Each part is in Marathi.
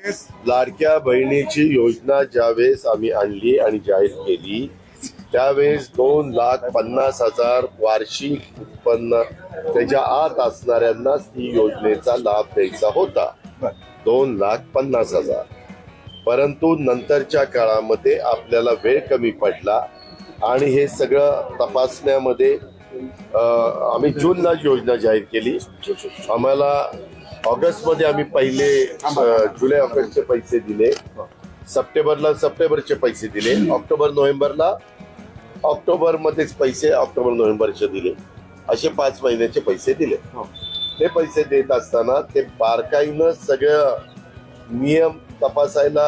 लाडक्या बहिणीची योजना ज्यावेळेस आम्ही आणली आणि जाहीर केली त्यावेळेस 2,50,000 वार्षिक उत्पन्न त्याच्या आत असणाऱ्यांनाच ही योजनेचा लाभ द्यायचा होता. 2,50,000. परंतु नंतरच्या काळामध्ये आपल्याला वेळ कमी पडला आणि हे सगळं तपासण्यामध्ये आम्ही जूनला योजना जाहीर केली. आम्हाला ऑगस्टमध्ये आम्ही पहिले जुलै ऑगस्टचे पैसे दिले, सप्टेंबरला सप्टेंबरचे पैसे दिले, ऑक्टोबर नोव्हेंबरला ऑक्टोबरमध्येच पैसे ऑक्टोबर नोव्हेंबरचे दिले, असे 5 महिन्याचे पैसे दिले. ते पैसे देत असताना ते बारकाईनं सगळं नियम तपासायला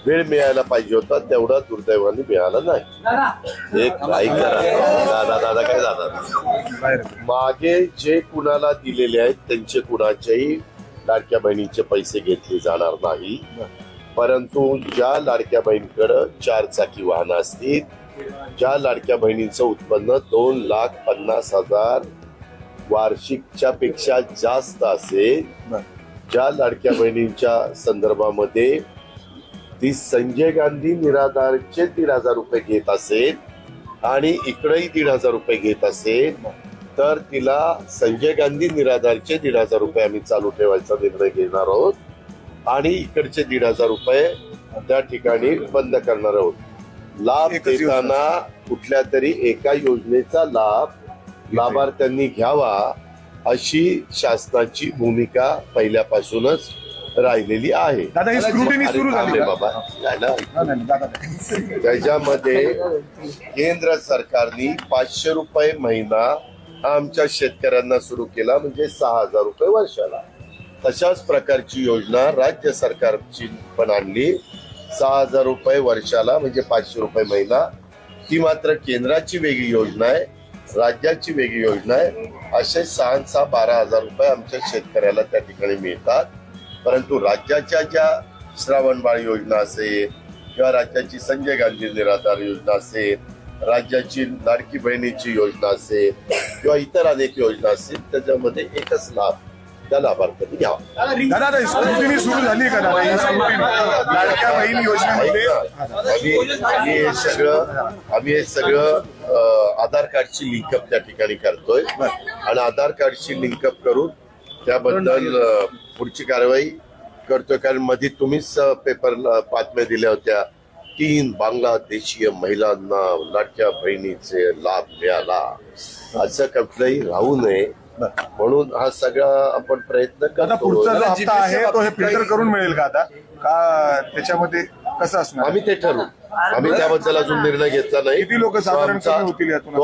वेळ मिळायला पाहिजे होता, तेवढा दुर्दैवाने मिळाला नाही. एक नाही करा दादा काय दादा मागे जे कुणाला दिलेले आहेत त्यांचे कुणाच्याही लाडक्या बहिणीचे पैसे घेतले जाणार नाही. परंतु ज्या लाडक्या बहिणीकडे 4 चाकी वाहनं असतील, ज्या लाडक्या बहिणीचं उत्पन्न 2,50,000 वार्षिकच्या पेक्षा जास्त असेल, ज्या लाडक्या बहिणींच्या संदर्भामध्ये ती संजय गांधी निराधारचे 1,500 रुपये घेत असेल आणि इकडेही 1,500 रुपये घेत असेल, तर तिला संजय गांधी निराधारचे 1,500 रुपये आम्ही चालू ठेवायचा निर्णय घेणार आहोत आणि इकडचे 1,500 रुपये त्या ठिकाणी बंद करणार आहोत. लाभ देताना कुठल्या तरी एका योजनेचा लाभ लाभार्थ्यांनी घ्यावा अशी शासनाची भूमिका पहिल्यापासूनच राहिलेली आहे. बाबा त्याच्यामध्ये केंद्र सरकारने 500 रुपये महिना आमच्या शेतकऱ्यांना सुरू केला, म्हणजे 6,000 रुपये वर्षाला. तशाच प्रकारची योजना राज्य सरकारची पण आणली, 6,000 रुपये वर्षाला म्हणजे 500 रुपये महिना. ती मात्र केंद्राची वेगळी योजना आहे, राज्याची वेगळी योजना आहे. असे 6 12,000 रुपये आमच्या शेतकऱ्याला त्या ठिकाणी मिळतात. परंतु राज्याच्या ज्या श्रावणबाळ योजना असेल किंवा राज्याची संजय गांधी निराधार योजना असेल, राज्याची लाडकी बहिणीची योजना असेल किंवा इतर अनेक योजना असतील, त्याच्यामध्ये एकच लाभ त्या लाभार्थ्यांनी घ्यावा. आम्ही हे सगळं आधार कार्डची लिंकअप त्या ठिकाणी करतोय आणि आधार कार्डची लिंकअप करून त्याबद्दल पुढची कारवाई करतोय. कारण मध्ये तुम्हीच पेपरला बातम्या दिल्या होत्या, 3 बांगलादेशीय महिलांना लाडक्या बहिणीचे लाभ मिळाला, असं कुठलंही राहू नये म्हणून हा सगळा आपण प्रयत्न करतो. पुढचा जो हप्ता आहे तो हे फिल्टर करून मिळेल का आता, का त्याच्यामध्ये कसं असणार? आम्ही ते ठरवू. आम्ही त्याबद्दल अजून निर्णय घेतला नाही. किती लोक साधारण होतील यातून?